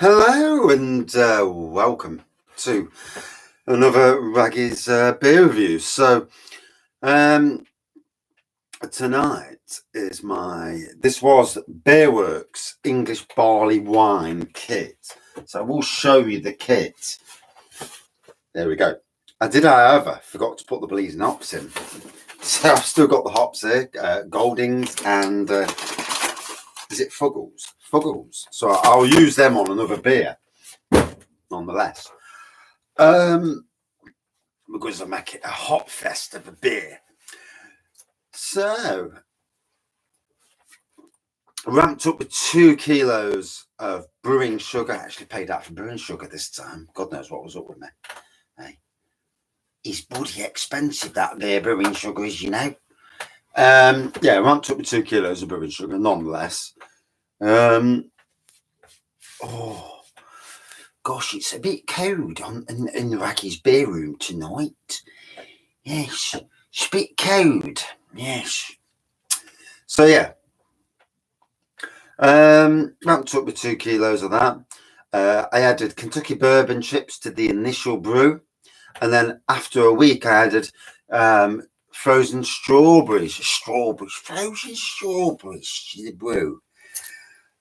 Hello and welcome to another Wraggy's beer review. So tonight is this was Beerworks English Barley Wine kit. So I will show you the kit. There we go. However, forgot to put the bleeding hops in. So I've still got the hops here, Goldings and is it Fuggles? Fuggles. So I'll use them on another beer, nonetheless. Because I make it a hop fest of a beer. So ramped up with 2 kilos of brewing sugar. I actually paid out for brewing sugar this time. God knows what was up with me. Hey, it's bloody expensive, that beer brewing sugar, as you know. Yeah, ramped up with 2 kilos of brewing sugar, nonetheless. Oh gosh, it's a bit cold in the Wraggy's beer room tonight. Yes, it's a bit cold. Yes. So yeah, ramped up with 2 kilos of that. I added Kentucky bourbon chips to the initial brew, and then after a week, I added frozen strawberries to the brew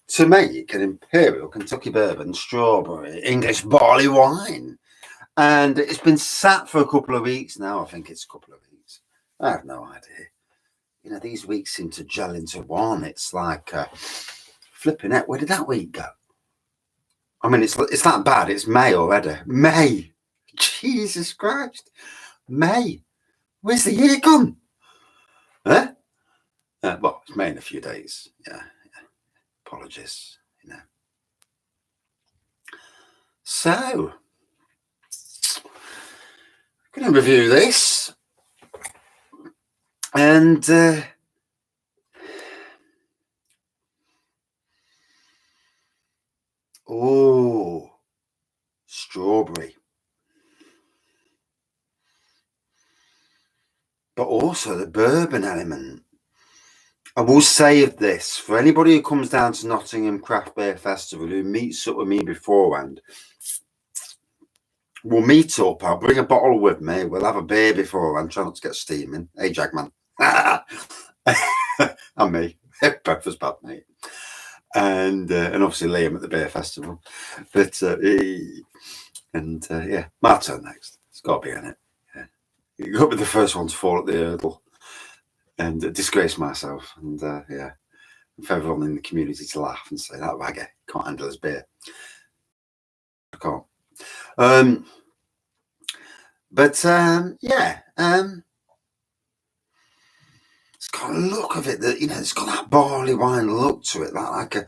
to make an Imperial Kentucky bourbon strawberry English barley wine. And it's been sat for a couple of weeks now. I think it's a couple of weeks. I have no idea. You know, these weeks seem to gel into one. It's like flipping it. Where did that week go? I mean, it's that bad. It's May already. May. Jesus Christ. May. Where's the year gone? Huh? Well, it's May in a few days. Yeah. Apologies, you know. So, I'm going to review this. And oh, strawberry. But also the bourbon element. I will save this for anybody who comes down to Nottingham Craft Beer Festival, who meets up with me beforehand. We'll meet up. I'll bring a bottle with me. We'll have a beer beforehand. Try not to get steaming. Hey, Jagman. And me. Breakfast bad, mate. And obviously Liam at the beer festival. But yeah, my turn next. It's got to be in it. Yeah. You got to be the first one to fall at the hurdle and disgrace myself. And yeah, for everyone in the community to laugh and say that wagger can't handle his beer. I can't. Yeah. It's got a look of it that, you know, it's got that barley wine look to it, like a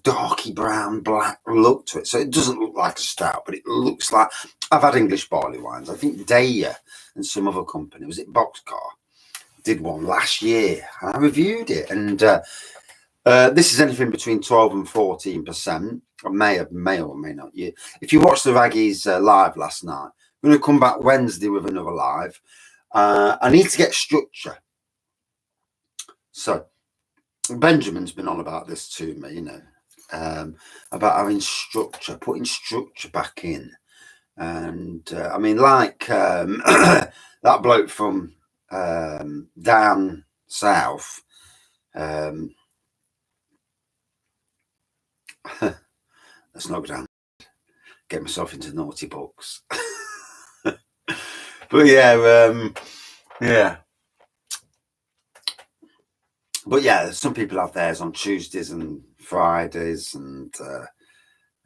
darky brown black look to it. So it doesn't look like a stout, but it looks like, I've had English barley wines. I think Daya and some other company, was it Boxcar, did one last year. I reviewed it, and this is anything between 12 and 14%. I may or may not. If you watched the Wraggy's live last night, I'm going to come back Wednesday with another live. I need to get structure. So Benjamin's been on about this to me, you know, about having structure, putting structure back in. And I mean, like that bloke from down south, let's not go down, get myself into naughty books. But yeah, yeah. But yeah, some people have theirs on Tuesdays and Fridays, and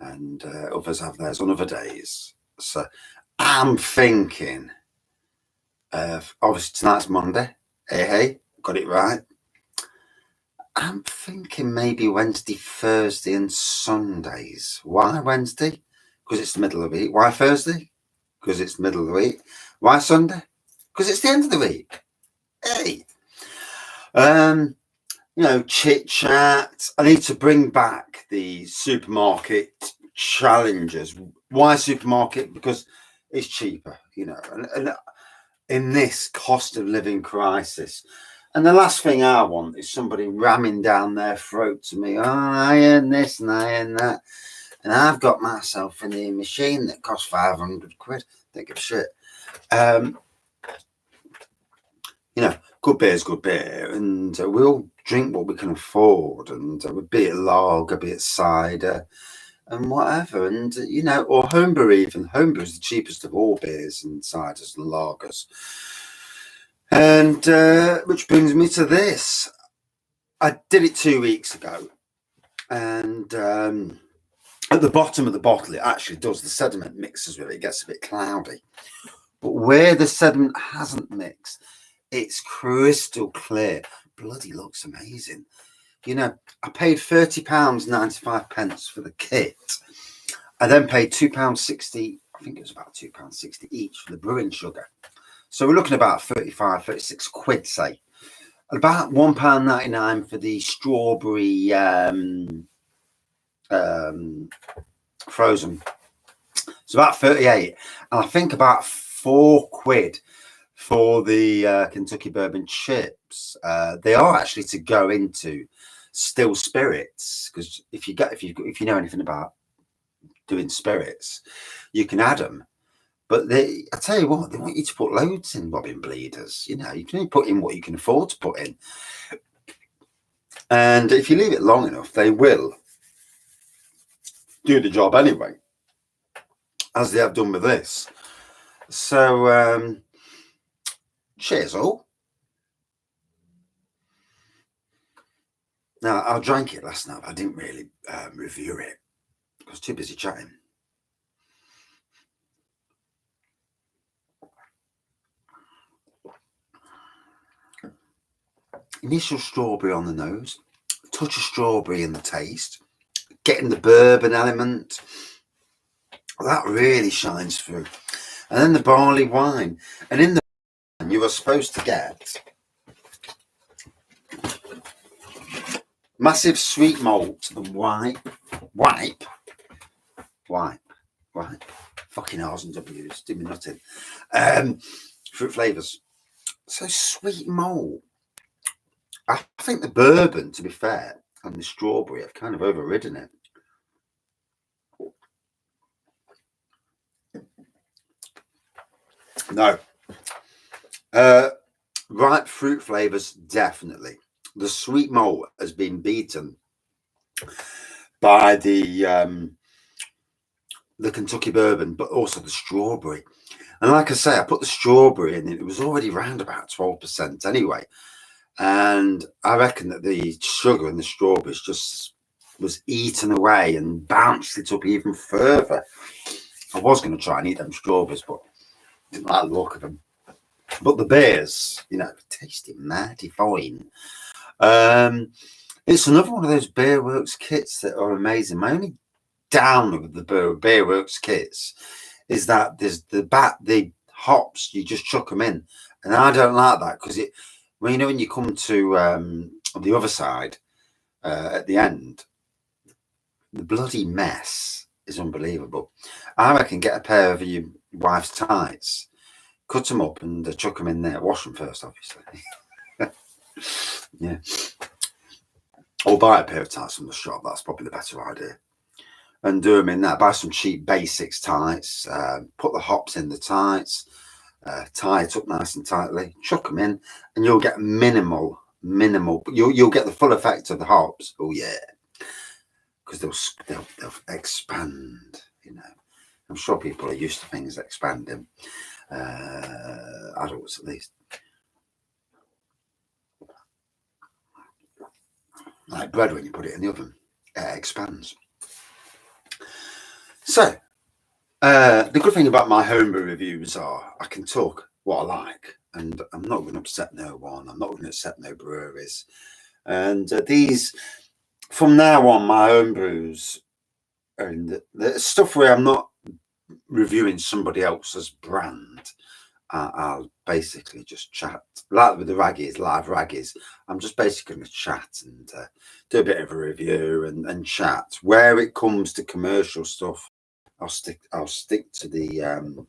others have theirs on other days. So I'm thinking of, obviously tonight's Monday. Hey, got it right. I'm thinking maybe Wednesday, Thursday, and Sundays. Why Wednesday? Because it's the middle of the week. Why Thursday? Because it's the middle of the week. Why Sunday? Because it's the end of the week. Hey. You know, chit chat. I need to bring back the supermarket challenges. Why supermarket? Because it's cheaper, you know, and in this cost of living crisis. And the last thing I want is somebody ramming down their throat to me, oh, I earn this and I earn that. And I've got myself a new machine that costs 500 quid. Don't give a shit. You know, good beer is good beer, and we'll drink what we can afford, and be it lager, be it cider, and whatever, and you know, or homebrew even. Homebrew is the cheapest of all beers and ciders and lagers. And which brings me to this. I did it 2 weeks ago, and at the bottom of the bottle, it actually does. The sediment mixes with it. It gets a bit cloudy. But where the sediment hasn't mixed, it's crystal clear. Bloody looks amazing. You know, I paid £30.95 for the kit. I then paid £2.60. I think it was about £2.60 each for the brewing sugar. So we're looking at about 35, 36 quid, say. About £1.99 for the strawberry frozen. It's about 38. And I think about 4 quid for the Kentucky bourbon chips. They are actually to go into still spirits, because if you know anything about doing spirits, you can add them. But I tell you what, they want you to put loads in bobbin bleeders. You know, you can only put in what you can afford to put in. And if you leave it long enough, they will do the job anyway, as they have done with this. So, cheers all. Now, I drank it last night, but I didn't really review it. I was too busy chatting. Initial strawberry on the nose, a touch of strawberry in the taste, getting the bourbon element. That really shines through. And then the barley wine. And in the wine, you are supposed to get massive sweet malt and wipe. Fucking R's and W's, do me nothing. Fruit flavours. So sweet malt. I think the bourbon, to be fair, and the strawberry have kind of overridden it. No. Ripe fruit flavours, definitely. The sweet malt has been beaten by the Kentucky bourbon, but also the strawberry. And like I say, I put the strawberry in it. It was already around about 12% anyway. And I reckon that the sugar and the strawberries just was eaten away and bounced it up even further. I was going to try and eat them strawberries, but didn't like the look of them. But the beers, you know, tasted mighty fine. It's another one of those Beerworks kits that are amazing. My only down with the Beerworks kits is that there's the hops, you just chuck them in. And I don't like that, because when you come to the other side at the end, the bloody mess is unbelievable. I reckon get a pair of your wife's tights, cut them up and chuck them in there. Wash them first, obviously. Yeah. Or buy a pair of tights from the shop. That's probably the better idea. And do them in that. Buy some cheap basics tights. Put the hops in the tights. Tie it up nice and tightly. Chuck them in, and you'll get minimal. You'll get the full effect of the hops. Oh yeah, because they'll expand. You know, I'm sure people are used to things expanding. Adults, at least. Like bread, when you put it in the oven, it expands. So, the good thing about my homebrew reviews are I can talk what I like, and I'm not going to upset no one. I'm not going to upset no breweries. And these, from now on, my homebrews, and the stuff where I'm not reviewing somebody else's brand, I'll basically just chat. Like with the Wraggys, live Wraggys, I'm just basically going to chat and do a bit of a review and chat. Where it comes to commercial stuff, I'll stick to the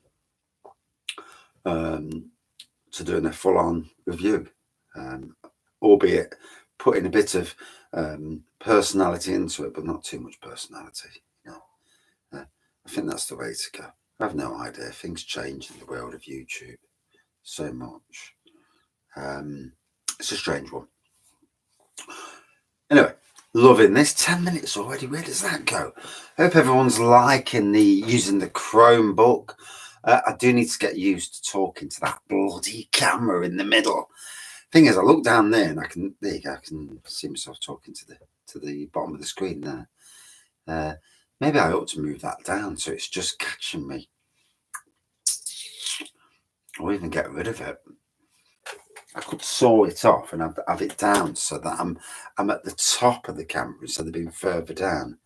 to doing a full-on review, albeit putting a bit of personality into it, but not too much personality. You know, I think that's the way to go. I have no idea. Things change in the world of YouTube so much. It's a strange one. Anyway, loving this. 10 minutes already. Where does that go? Hope everyone's liking using the Chromebook. I do need to get used to talking to that bloody camera in the middle. Thing is, I look down there and there you go, I can see myself talking to the bottom of the screen there. Maybe I ought to move that down so it's just catching me. Or even get rid of it. I could saw it off and have it down so that I'm at the top of the camera instead of being further down.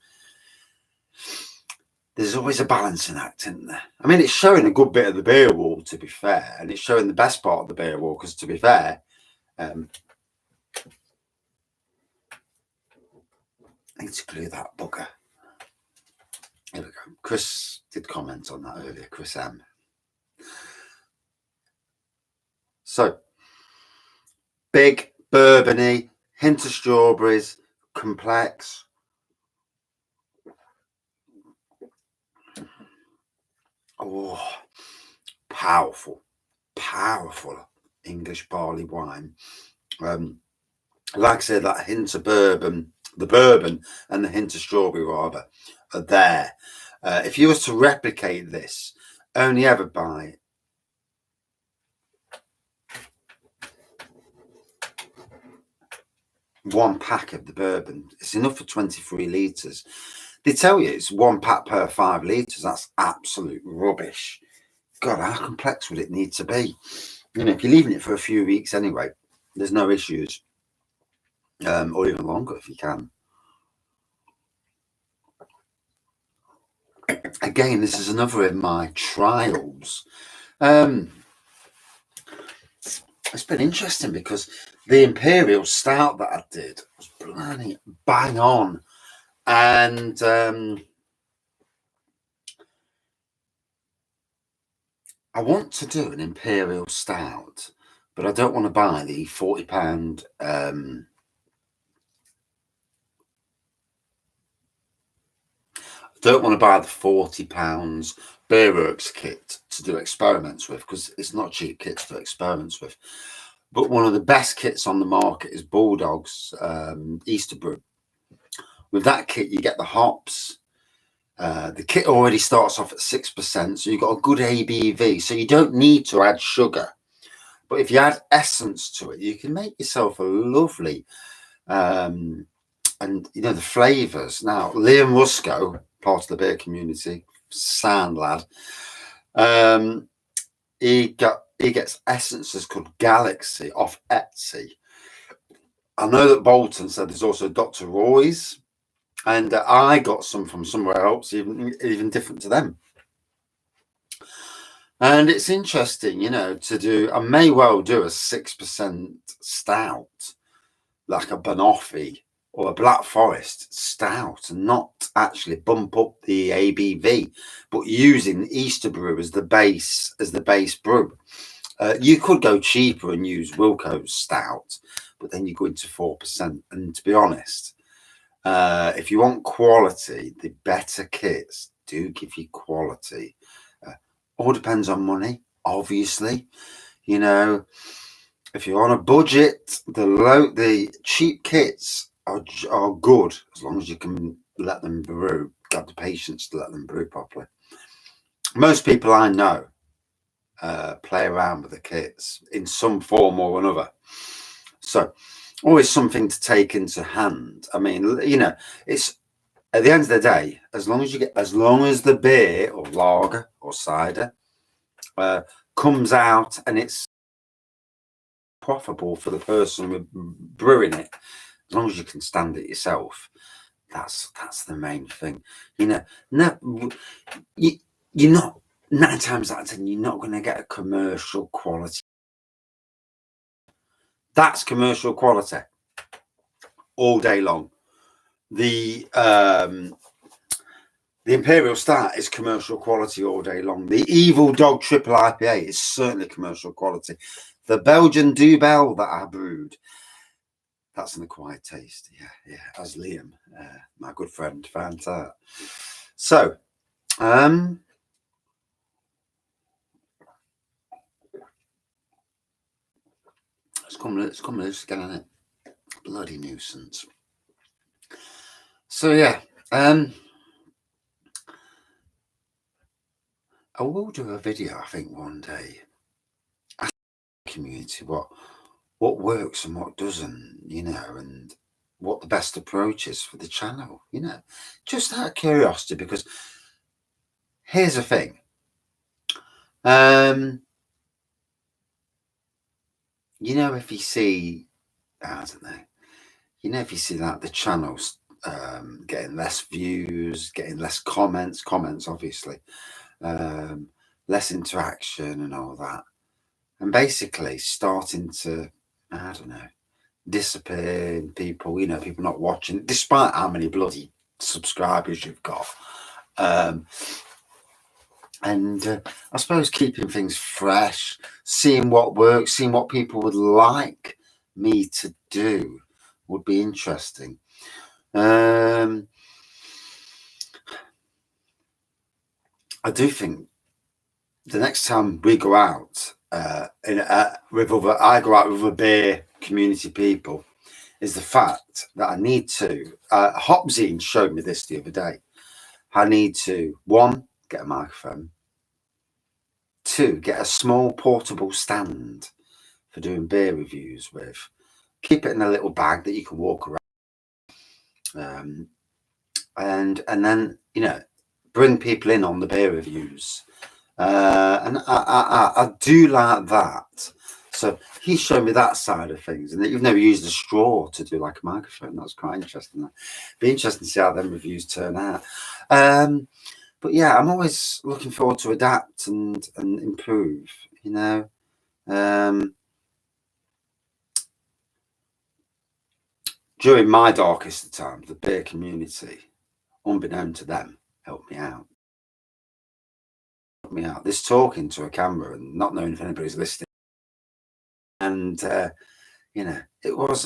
There's always a balancing act, isn't there? I mean, it's showing a good bit of the beer wall, to be fair, and it's showing the best part of the beer wall, because to be fair, I need to glue that bugger. Here we go. Chris did comment on that earlier, Chris M. So, big, bourbony, hint of strawberries, complex. Oh, powerful English barley wine. Like I said, that hint of bourbon, the bourbon and the hint of strawberry rather, are there. If you was to replicate this, only ever buy one pack of the bourbon. It's enough for 23 litres. They tell you it's one pack per 5 litres. That's absolute rubbish. God, how complex would it need to be? You know, if you're leaving it for a few weeks anyway, there's no issues. Or even longer if you can. Again, this is another of my trials. It's been interesting because the Imperial Stout that I did was bloody bang on. And I want to do an Imperial Stout, but I don't want to buy the £40 don't want to buy the £40 Beerworks kit to do experiments with, because it's not a cheap kit to do experiments with. But one of the best kits on the market is Bulldog's Easter Brew. With that kit, you get the hops. The kit already starts off at 6%, so you've got a good ABV. So you don't need to add sugar. But if you add essence to it, you can make yourself a lovely, and you know, the flavours. Now, Liam Rusco, part of the beer community, sound lad, he gets essences called Galaxy off Etsy. I know that Bolton said there's also Dr. Roy's, and I got some from somewhere else, even different to them. And it's interesting, you know, to do. I may well do a 6% stout, like a Banoffee or a Black Forest stout, and not actually bump up the ABV, but using Easter Brew as the base brew. You could go cheaper and use Wilco's stout, but then you go into 4%. And to be honest, if you want quality, the better kits do give you quality. All depends on money, obviously. You know, if you're on a budget, the cheap kits are good, as long as you can let them brew, got the patience to let them brew properly. Most people I know play around with the kits in some form or another. So always something to take into hand. I mean, you know, it's at the end of the day, as long as the beer or lager or cider comes out and it's profitable for the person brewing it, as long as you can stand it yourself, that's the main thing. You know, you're not 9 times out of 10, you're not going to get a commercial quality. That's commercial quality all day long. The Imperial Stout is commercial quality all day long. The Evil Dog Triple IPA is certainly commercial quality. The Belgian Dubel that I brewed, that's an acquired taste. Yeah, as Liam, my good friend, found out. So, It's come loose again, isn't it? Bloody nuisance. So yeah, I will do a video, I think, one day. Ask the community what works and what doesn't, and what the best approach is for the channel, just out of curiosity, because here's the thing. If you see, I don't know, if you see that the channel's getting less views, getting less comments, obviously, less interaction and all that, and basically starting to, I don't know, disappear in people, people not watching, despite how many bloody subscribers you've got. And I suppose keeping things fresh, seeing what works, seeing what people would like me to do would be interesting. I do think the next time we go out I go out with other beer community people, is the fact that I need to, Hopzine showed me this the other day, I need to, 1, get a microphone, 2, get a small portable stand for doing beer reviews with, keep it in a little bag that you can walk around, and then bring people in on the beer reviews, and I do like that. So he showed me that side of things, and that you've never used a straw to do like a microphone. That's quite interesting. Be interesting to see how them reviews turn out. But yeah, I'm always looking forward to adapt and improve. During my darkest of times, the beer community, unbeknown to them, helped me out. This talking to a camera and not knowing if anybody's listening, and it was,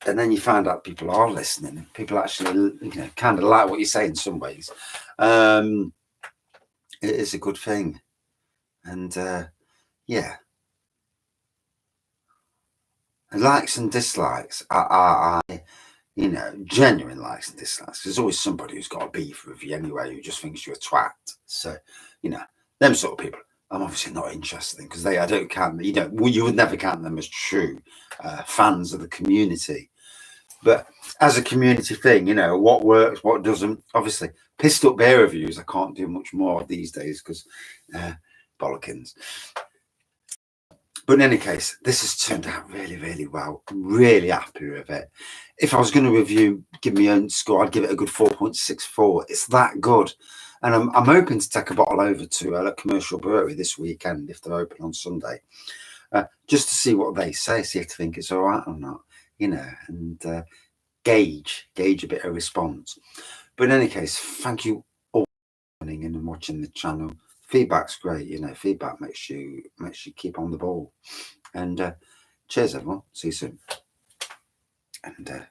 and then you find out people are listening. People actually, kind of like what you say in some ways. It is a good thing, and yeah. And likes and dislikes are genuine likes and dislikes. There's always somebody who's got a beef with you anyway, who just thinks you're a twat. So, them sort of people, I'm obviously not interested in, because I don't count, you would never count them as true fans of the community. But as a community thing, what works, what doesn't. Obviously, pissed up beer reviews, I can't do much more these days because bollockins. But in any case, this has turned out really, really well. I'm really happy with it. If I was going to give me own score, I'd give it a good 4.64. It's that good. And I'm hoping to take a bottle over to a commercial brewery this weekend, if they're open on Sunday, just to see what they say, see if they think it's all right or not, and gauge a bit of response. But in any case, thank you all for joining in and watching the channel. Feedback's great, feedback makes you keep on the ball. And cheers, everyone. See you soon. And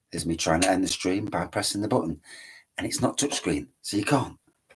there's me trying to end the stream by pressing the button, and it's not touchscreen, so you can't.